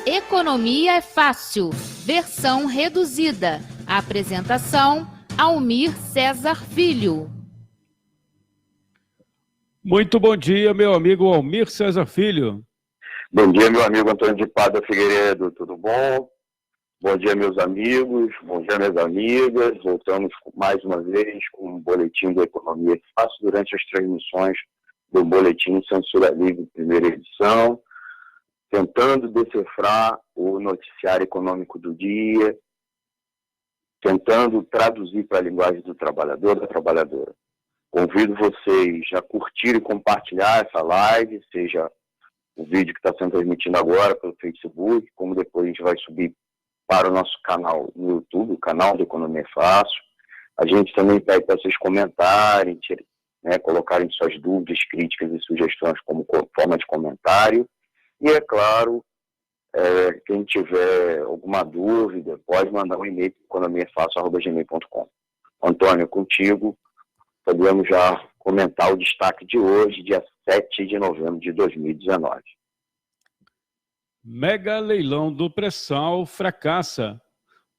Economia é Fácil, versão reduzida. Apresentação, Almir Cesar Filho. Muito bom dia, meu amigo Almir Cesar Filho. Bom dia, meu amigo Antônio de Pádua Figueiredo, tudo bom? Bom dia, meus amigos, bom dia, minhas amigas. Voltamos mais uma vez com um boletim da Economia é Fácil durante as transmissões do Boletim Censura Livre, primeira edição, tentando decifrar o noticiário econômico do dia, tentando traduzir para a linguagem do trabalhador, da trabalhadora. Convido vocês a curtir e compartilhar essa live, seja o vídeo que está sendo transmitido agora pelo Facebook, como depois a gente vai subir para o nosso canal no YouTube, o canal da Economia é Fácil. A gente também pede para vocês comentarem, colocarem suas dúvidas, críticas e sugestões como forma de comentário. E, é claro, quem tiver alguma dúvida, pode mandar um e-mail para economiafácil@gmail.com. Antônio, contigo, podemos já comentar o destaque de hoje, dia 7 de novembro de 2019. Mega leilão do pré-sal fracassa,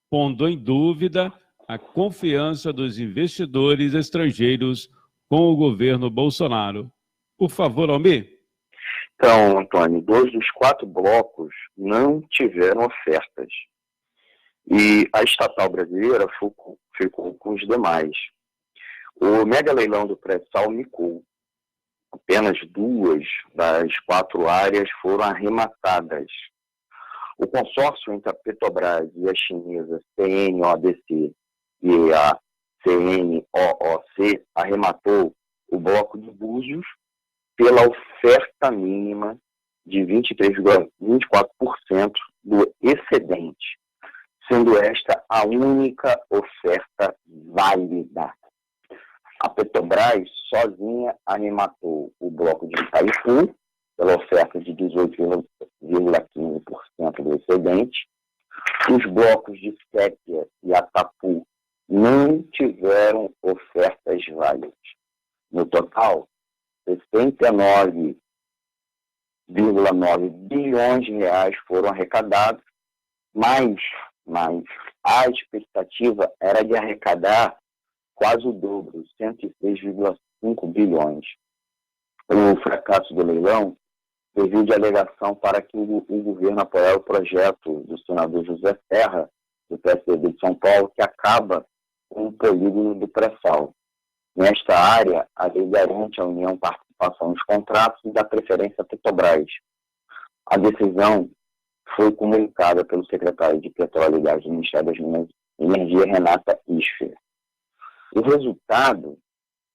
pondo em dúvida a confiança dos investidores estrangeiros com o governo Bolsonaro. Por favor, Almir. Então, Antônio, 2 dos 4 blocos não tiveram ofertas. E a estatal brasileira ficou com os demais. O mega leilão do pré-sal micou. Apenas 2 das 4 áreas foram arrematadas. O consórcio entre a Petrobras e a chinesa CNODC e a CNOOC arrematou o bloco de Búzios pela oferta mínima de 23,24% do excedente, sendo esta a única oferta válida. A Petrobras sozinha arrematou o bloco de Itaipu pela oferta de 18,15% do excedente. Os blocos de Sépia e Atapu não tiveram ofertas válidas. No total, 69,9 bilhões de reais foram arrecadados, mas a expectativa era de arrecadar quase o dobro, 106,5 bilhões. O fracasso do leilão serviu de alegação para que o governo apoiar o projeto do senador José Serra, do PSDB de São Paulo, que acaba com o polígono do pré-sal. Nesta área, a lei garante à União participação nos contratos e dá preferência à Petrobras. A decisão foi comunicada pelo secretário de Petróleo e Gás do Ministério das Minas e Energia, Renata Isfer. O resultado,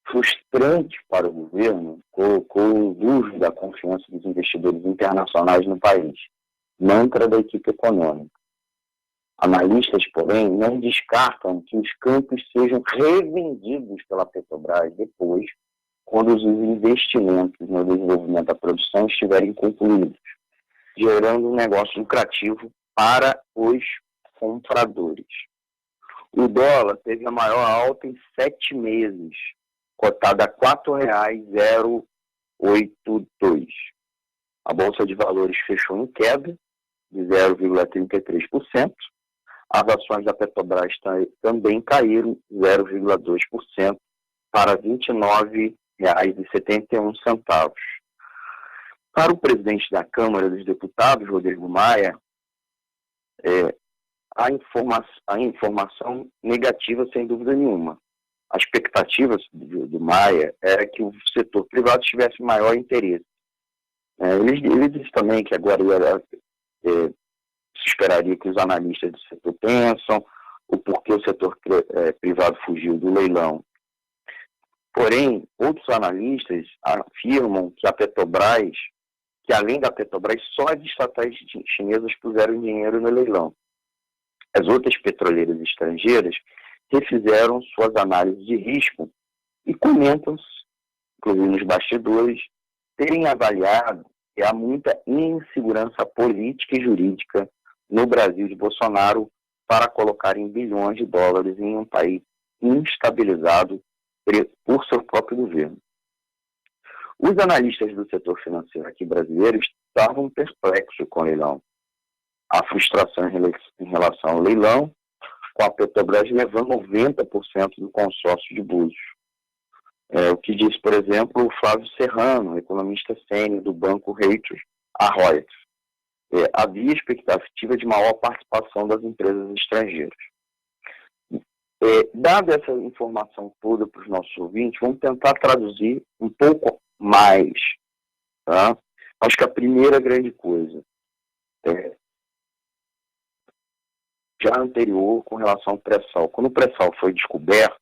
frustrante para o governo, colocou em dúvida a confiança dos investidores internacionais no país, mantra da equipe econômica. Analistas, porém, não descartam que os campos sejam revendidos pela Petrobras depois, quando os investimentos no desenvolvimento da produção estiverem concluídos, gerando um negócio lucrativo para os compradores. O dólar teve a maior alta em 7 meses, cotada a R$ 4,082. A Bolsa de Valores fechou em queda de 0,33%. As ações da Petrobras também caíram 0,2% para R$ 29,71. Para o presidente da Câmara dos Deputados, Rodrigo Maia, a informação negativa, sem dúvida nenhuma. A expectativa do Maia era que o setor privado tivesse maior interesse. Ele disse também que agora se esperaria que os analistas do setor pensam, o porquê o setor privado fugiu do leilão. Porém, outros analistas afirmam que a Petrobras, que além da Petrobras, só as estatais chinesas puseram dinheiro no leilão. As outras petroleiras estrangeiras refizeram suas análises de risco e comentam, inclusive nos bastidores, terem avaliado que há muita insegurança política e jurídica no Brasil de Bolsonaro para colocarem bilhões de dólares em um país instabilizado por seu próprio governo. Os analistas do setor financeiro aqui brasileiro estavam perplexos com o leilão. a frustração em relação ao leilão, com a Petrobras levando 90% do consórcio de Búzios. O que diz, por exemplo, o Flávio Serrano, economista sênior do Banco Reuters, a Reuters. Havia expectativa de maior participação das empresas estrangeiras. Dada essa informação toda para os nossos ouvintes, vamos tentar traduzir um pouco mais. Tá? Acho que a primeira grande coisa já anterior com relação ao pré-sal. Quando o pré-sal foi descoberto,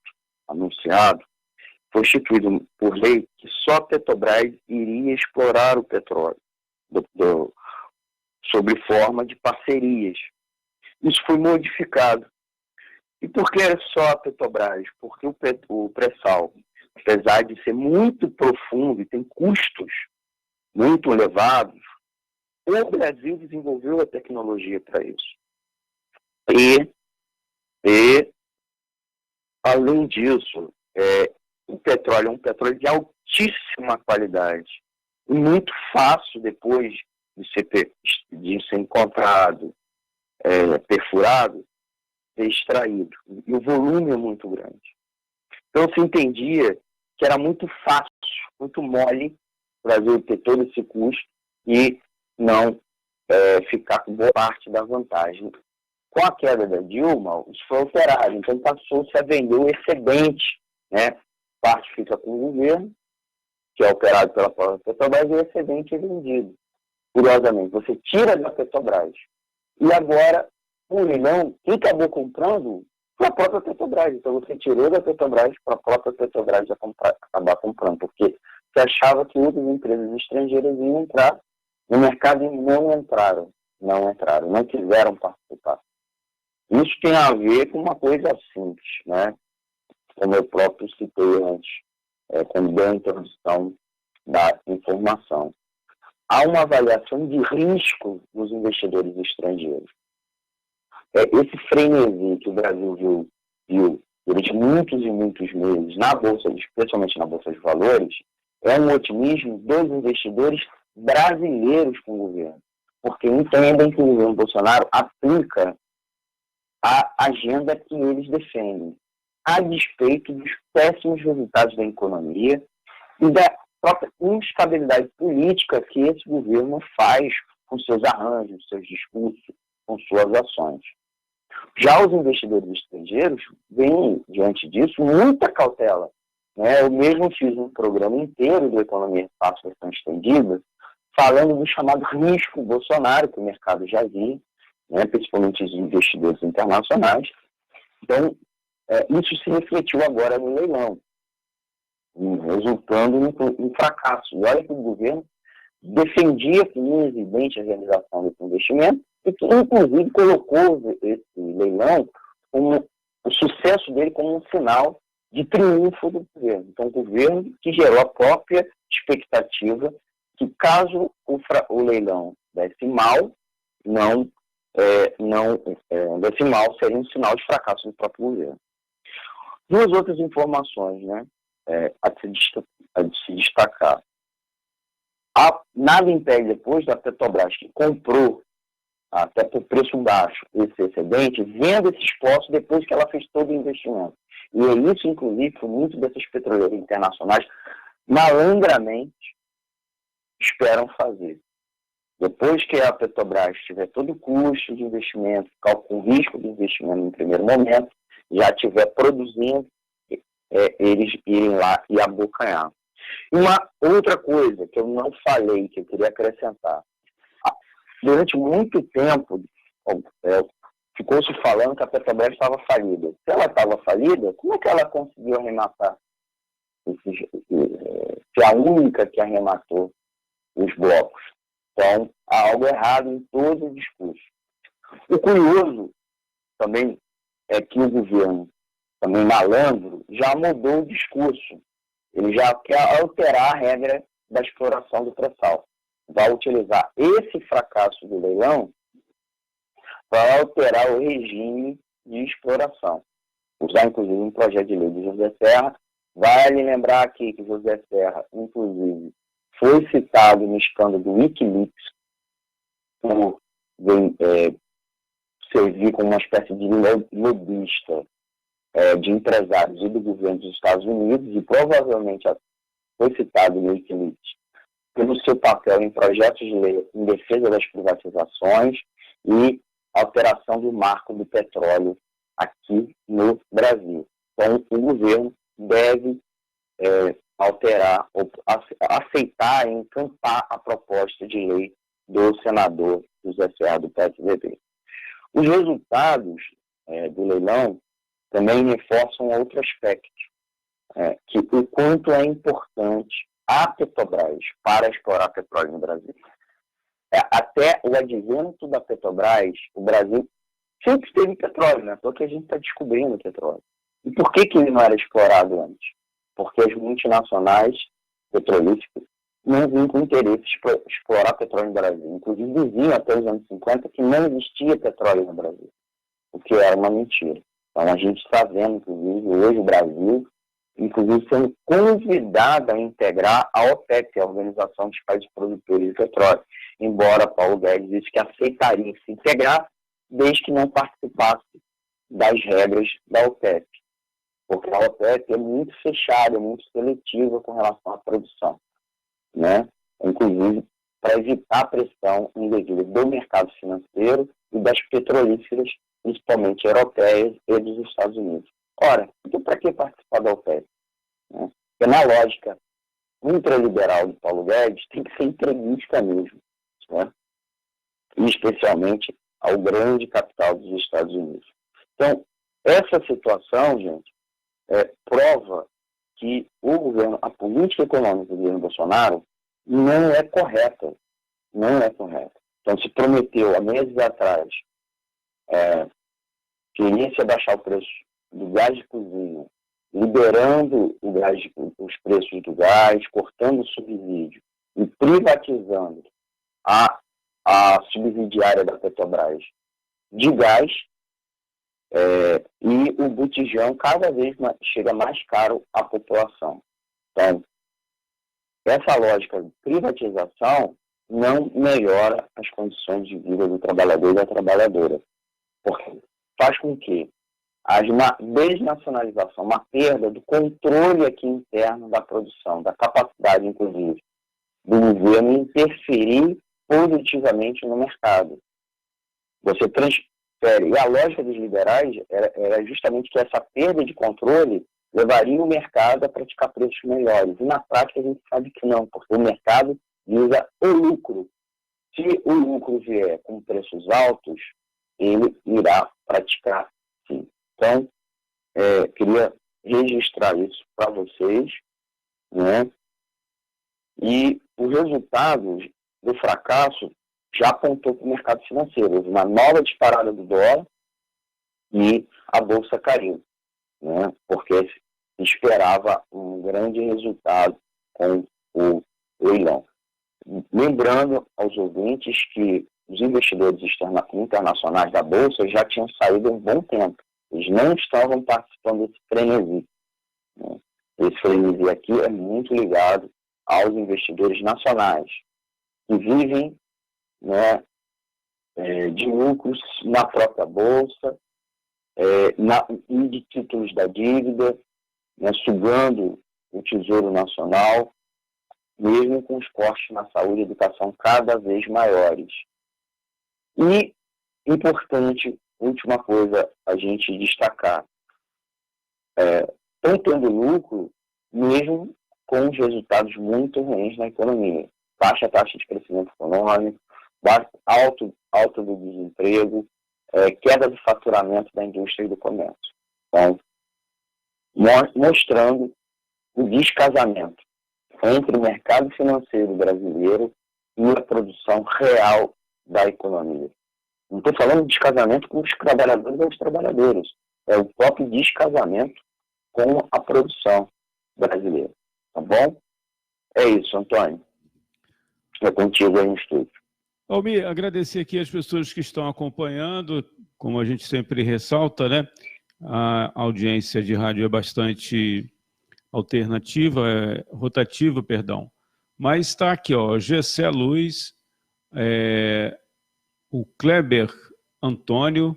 anunciado, foi instituído por lei que só a Petrobras iria explorar o petróleo sob forma de parcerias. Isso foi modificado. E por que é só a Petrobras? Porque o pré-sal, apesar de ser muito profundo e tem custos muito elevados, o Brasil desenvolveu a tecnologia para isso. E além disso, o petróleo é um petróleo de altíssima qualidade e muito fácil depois de ser encontrado, perfurado, ser extraído. E o volume é muito grande. Então se entendia que era muito fácil, muito mole o Brasil ter todo esse custo e não ficar com boa parte da vantagem. Com a queda da Dilma, isso foi alterado. Então passou-se a vender o excedente, né? Parte fica com o governo, que é operado pela própria Petrobras, e o excedente é vendido. Curiosamente, você tira da Petrobras. E agora, o leilão, quem acabou comprando foi a própria Petrobras. Então você tirou da Petrobras para a própria Petrobras acabar comprando, porque você achava que outras empresas estrangeiras iam entrar no mercado e não entraram, não quiseram participar. Isso tem a ver com uma coisa simples, né? Como eu próprio citei antes, quando dei a introdução da informação. Há uma avaliação de risco dos investidores estrangeiros. Esse frenesi que o Brasil viu durante muitos e muitos meses, na Bolsa, especialmente na Bolsa de Valores, é um otimismo dos investidores brasileiros com o governo, porque entendem que o governo Bolsonaro aplica a agenda que eles defendem, a despeito dos péssimos resultados da economia e da própria instabilidade política que esse governo faz com seus arranjos, seus discursos, com suas ações. Já os investidores estrangeiros veem, diante disso, muita cautela. Eu mesmo fiz um programa inteiro do Economia Fácil, Versão Estendida, falando do chamado risco Bolsonaro, que o mercado já viu, principalmente os investidores internacionais. Então, isso se refletiu agora no leilão, resultando em fracasso. E olha que o governo defendia como evidente a realização desse investimento e que, inclusive, colocou esse leilão, o sucesso dele como um sinal de triunfo do governo. Então, o governo que gerou a própria expectativa que, caso o leilão desse mal, desse mal seria um sinal de fracasso do próprio governo. Duas outras informações, a de se destacar. Nada impede, depois da Petrobras, que comprou até por preço baixo esse excedente, venda esses postos depois que ela fez todo o investimento. E é isso, inclusive, que muitos desses petroleiros internacionais malandramente esperam fazer. Depois que a Petrobras tiver todo o custo de investimento, com risco de investimento no primeiro momento, já estiver produzindo, eles irem lá e abocanhar. E uma outra coisa que eu não falei, que eu queria acrescentar. Durante muito tempo, ficou se falando que a Petrobras estava falida. Se ela estava falida, como é que ela conseguiu arrematar? Se a única que arrematou os blocos. Então, há algo errado em todo o discurso. O curioso também é que o governo, também malandro, já mudou o discurso. Ele já quer alterar a regra da exploração do pré-sal. Vai utilizar esse fracasso do leilão para alterar o regime de exploração. Usar, inclusive, um projeto de lei do José Serra. Vale lembrar aqui que José Serra, inclusive, foi citado no escândalo do Wikileaks por servir como uma espécie de lobista de empresários e do governo dos Estados Unidos, e provavelmente foi citado no Wikileaks pelo seu papel em projetos de lei em defesa das privatizações e alteração do marco do petróleo aqui no Brasil. Então, o governo deve alterar, ou aceitar e encampar a proposta de lei do senador José Serra do PSDB. Os resultados do leilão também reforçam outro aspecto, que o quanto é importante a Petrobras para explorar petróleo no Brasil. Até o advento da Petrobras, o Brasil sempre teve petróleo, né? Porque a gente está descobrindo petróleo. E por que ele não era explorado antes? Porque as multinacionais petrolíferas não vinham com interesse em explorar petróleo no Brasil. Inclusive diziam até os anos 50 que não existia petróleo no Brasil, o que era uma mentira. Então a gente está vendo, inclusive, hoje o Brasil, inclusive sendo convidado a integrar a OPEP, a Organização dos Países Produtores de Petróleo, embora Paulo Guedes disse que aceitaria se integrar, desde que não participasse das regras da OPEP, porque a OPEP é muito fechada, muito seletiva com relação à produção, né? Inclusive para evitar a pressão indevida do mercado financeiro e das petrolíferas, principalmente europeias e dos Estados Unidos. Ora, então para que participar da OPEP? Né? Porque na lógica ultraliberal do Paulo Guedes tem que ser entreguista mesmo, né? E especialmente ao grande capital dos Estados Unidos. Então, essa situação, gente, prova que a política econômica do governo Bolsonaro não é correta. Não é correta. Então, se prometeu há meses atrás que iria se abaixar o preço do gás de cozinha, liberando os preços do gás, cortando o subsídio e privatizando a subsidiária da Petrobras de gás, e o botijão cada vez chega mais caro à população. Então, essa lógica de privatização não melhora as condições de vida do trabalhador e da trabalhadora, porque faz com que haja uma desnacionalização, uma perda do controle aqui interno da produção, da capacidade, inclusive, do governo interferir positivamente no mercado. Você transfere, e a lógica dos liberais era justamente que essa perda de controle levaria o mercado a praticar preços melhores. E na prática a gente sabe que não, porque o mercado visa o lucro. Se o lucro vier com preços altos, ele irá praticar sim. Então, queria registrar isso para vocês, né? E os resultados do fracasso já apontou para o mercado financeiro. Houve uma nova disparada do dólar e a Bolsa caiu, né? Porque se esperava um grande resultado com o leilão. Lembrando aos ouvintes que os investidores internacionais da Bolsa já tinham saído há um bom tempo. Eles não estavam participando desse frenesi, né? Esse frenesi aqui é muito ligado aos investidores nacionais, que vivem, né, de lucros na própria Bolsa, e de títulos da dívida, né, sugando o Tesouro Nacional, mesmo com os cortes na saúde e educação cada vez maiores. E, importante, última coisa a gente destacar, estão tendo lucro mesmo com os resultados muito ruins na economia. Baixa taxa de crescimento econômico, alta do desemprego, queda do faturamento da indústria e do comércio. Então, mostrando o descasamento entre o mercado financeiro brasileiro e a produção real da economia. Não estou falando de descasamento com os trabalhadores ou os trabalhadores, é o próprio descasamento com a produção brasileira. Tá bom? É isso, Antônio. É contigo aí no estúdio. Almir, agradecer aqui as pessoas que estão acompanhando, como a gente sempre ressalta, né? A audiência de rádio é bastante rotativa, perdão. Mas está aqui, ó, Gessé Luz, o Kleber Antônio,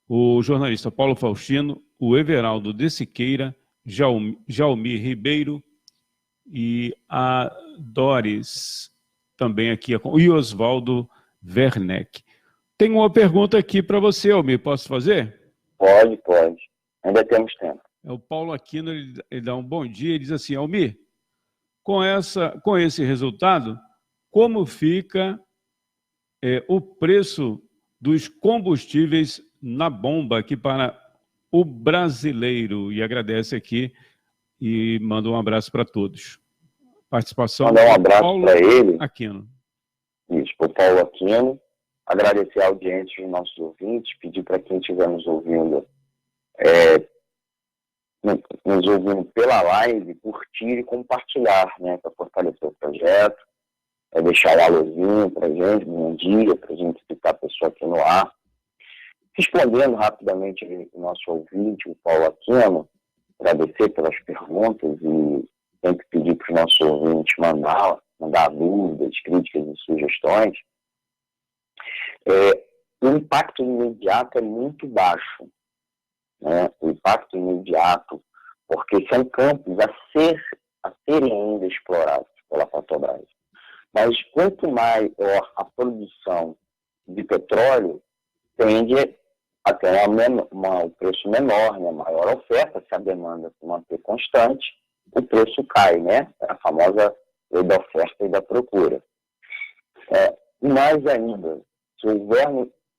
o jornalista Paulo Faustino, o Everaldo de Siqueira, Jaumir Ribeiro e a Doris, também aqui, e Oswaldo Werneck. Tem uma pergunta aqui para você, Almir, posso fazer? Pode. Ainda temos tempo. O Paulo Aquino, ele dá um bom dia e diz assim: Almir, com esse resultado, como fica o preço dos combustíveis na bomba aqui para o brasileiro? E agradece aqui e manda um abraço para todos. Participação Mandar um abraço para ele. Aquino. Isso, para o Paulo Aquino. Agradecer a audiência dos nossos ouvintes, pedir para quem estiver nos ouvindo pela live, curtir e compartilhar, né, para fortalecer o projeto, deixar o alôzinho para a gente, bom dia, para a gente ficar a pessoa aqui no ar. Respondendo rapidamente o nosso ouvinte, o Paulo Aquino, agradecer pelas perguntas e sempre pedir para os nossos ouvintes mandar dúvidas, críticas e sugestões. O impacto imediato é muito baixo, né? O impacto imediato, porque são campos a serem ainda explorados pela Petrobras. Mas quanto maior a produção de petróleo, tende a ter um preço menor, né? Maior oferta. Se a demanda se manter constante, o preço cai, né? A famosa lei da oferta e da procura. Mais ainda, se houver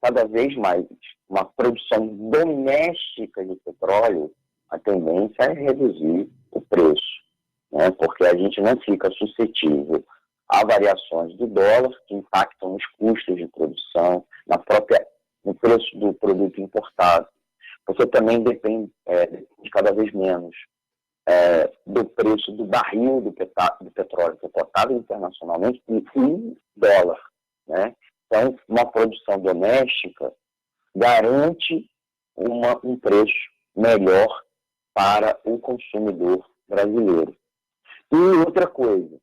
cada vez mais uma produção doméstica de petróleo, a tendência é reduzir o preço, né? Porque a gente não fica suscetível a variações do dólar que impactam nos custos de produção, no preço do produto importado. Você também depende cada vez menos do preço do barril do petróleo que é cotado internacionalmente em dólar, né? Então, uma produção doméstica garante um preço melhor para o consumidor brasileiro. E outra coisa,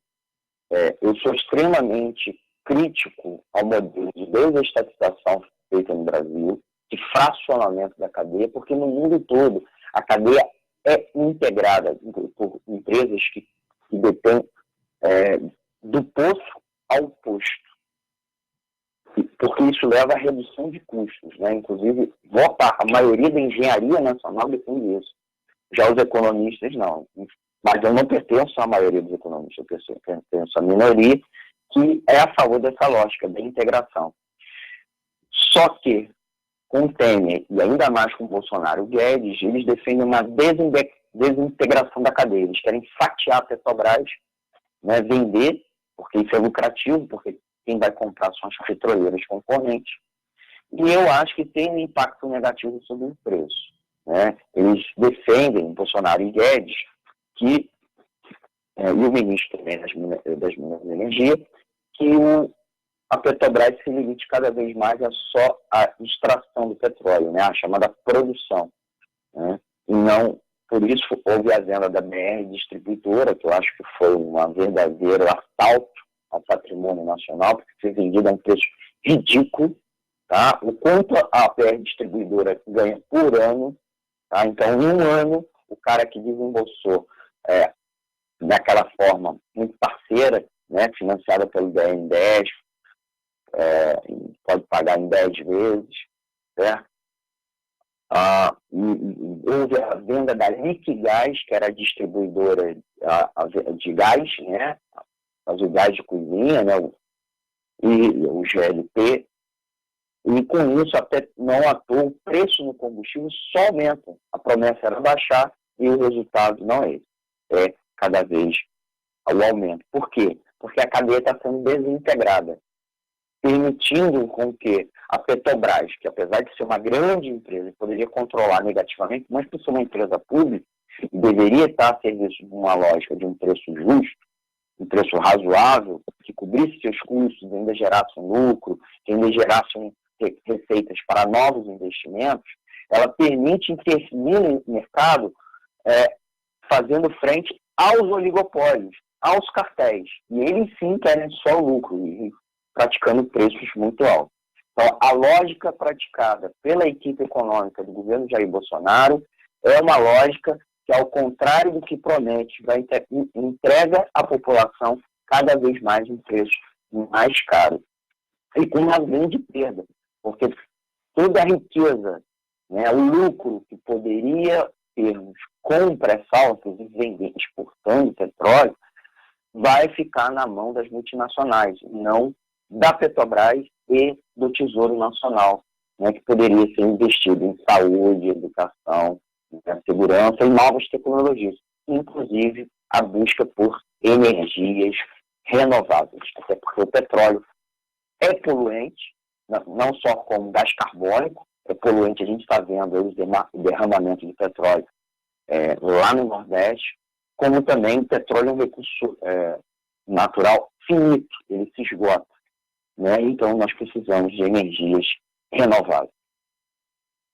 eu sou extremamente crítico ao modelo de desestatização feita no Brasil, de fracionamento da cadeia, porque no mundo todo a cadeia é integrada por empresas que detêm do poço ao posto, porque isso leva à redução de custos, né? Inclusive, a maioria da engenharia nacional depende disso. Já os economistas não. Mas eu não pertenço à maioria dos economistas, eu pertenço à minoria que é a favor dessa lógica da integração. Só que, com o Temer e ainda mais com o Bolsonaro e o Guedes, eles defendem uma desintegração da cadeia. Eles querem fatiar a Petrobras, né, vender, porque isso é lucrativo, porque quem vai comprar são as petroleiras concorrentes. E eu acho que tem um impacto negativo sobre o preço, né? Eles defendem, Bolsonaro e Guedes, e o ministro também das Minas de Energia, que a Petrobras se limite cada vez mais a só a extração do petróleo, né? A chamada produção, né? E não, por isso houve a venda da BR Distribuidora, que eu acho que foi um verdadeiro assalto ao patrimônio nacional, porque foi vendida a um preço ridículo, tá? O quanto a BR Distribuidora ganha por ano, tá? Então, em um ano, o cara que desembolsou daquela forma muito parceira, né, financiada pelo BNDES, pode pagar em 10 vezes, certo? Houve a venda da Liquigás, que era a distribuidora de gás, né, o gás de cozinha, né, e o GLP, e com isso, até não à toa, o preço no combustível só aumenta. A promessa era baixar e o resultado não é esse. É cada vez o aumento. Por quê? Porque a cadeia está sendo desintegrada, permitindo com que a Petrobras, que apesar de ser uma grande empresa, poderia controlar negativamente, mas por ser uma empresa pública, deveria estar a serviço de uma lógica de um preço justo, um preço razoável, que cobrisse seus custos, ainda gerasse um lucro, que ainda gerasse receitas para novos investimentos, ela permite intervir no mercado fazendo frente aos oligopólios, aos cartéis. E eles sim querem só lucro e praticando preços muito altos. Então, a lógica praticada pela equipe econômica do governo Jair Bolsonaro é uma lógica que, ao contrário do que promete, entrega à população cada vez mais um preço mais caro. E com uma grande perda, porque toda a riqueza, né, o lucro que poderia termos com pré-sal, exportando petróleo, vai ficar na mão das multinacionais, não da Petrobras e do Tesouro Nacional, né, que poderia ser investido em saúde, educação, segurança e novas tecnologias, inclusive a busca por energias renováveis, até porque o petróleo é poluente, não só como gás carbônico, é poluente, a gente está vendo o derramamento de petróleo lá no Nordeste, como também o petróleo é um recurso natural finito, ele se esgota, né? Então nós precisamos de energias renováveis.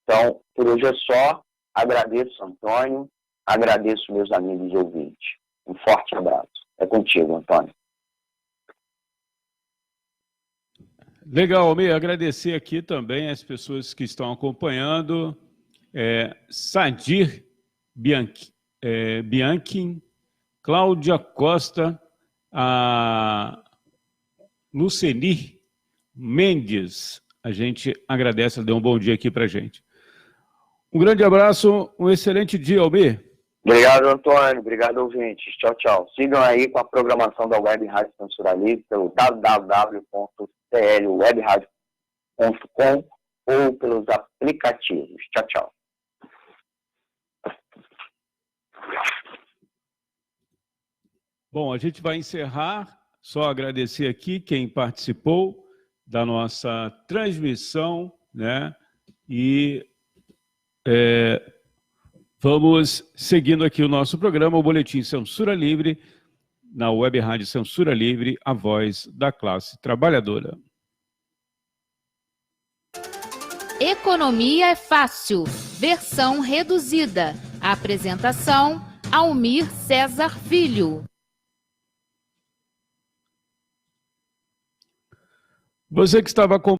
Então, por hoje é só, agradeço, Antônio, agradeço meus amigos e ouvintes. Um forte abraço. É contigo, Antônio. Legal, Almir, agradecer aqui também as pessoas que estão acompanhando. Sadir Bianchi, Cláudia Costa, a Luceni Mendes, a gente agradece, ela deu um bom dia aqui para a gente. Um grande abraço, um excelente dia, Almir. Obrigado, Antônio. Obrigado, ouvintes. Tchau, tchau. Sigam aí com a programação da Web Rádio Censura Livre pelo www.clwebradio.com ou pelos aplicativos. Tchau, tchau. Bom, a gente vai encerrar, só agradecer aqui quem participou da nossa transmissão, né? E vamos seguindo aqui o nosso programa, o Boletim Censura Livre, na Web Rádio Censura Livre, a voz da classe trabalhadora. Economia é fácil, versão reduzida. Apresentação, Almir Cesar Filho. Você que estava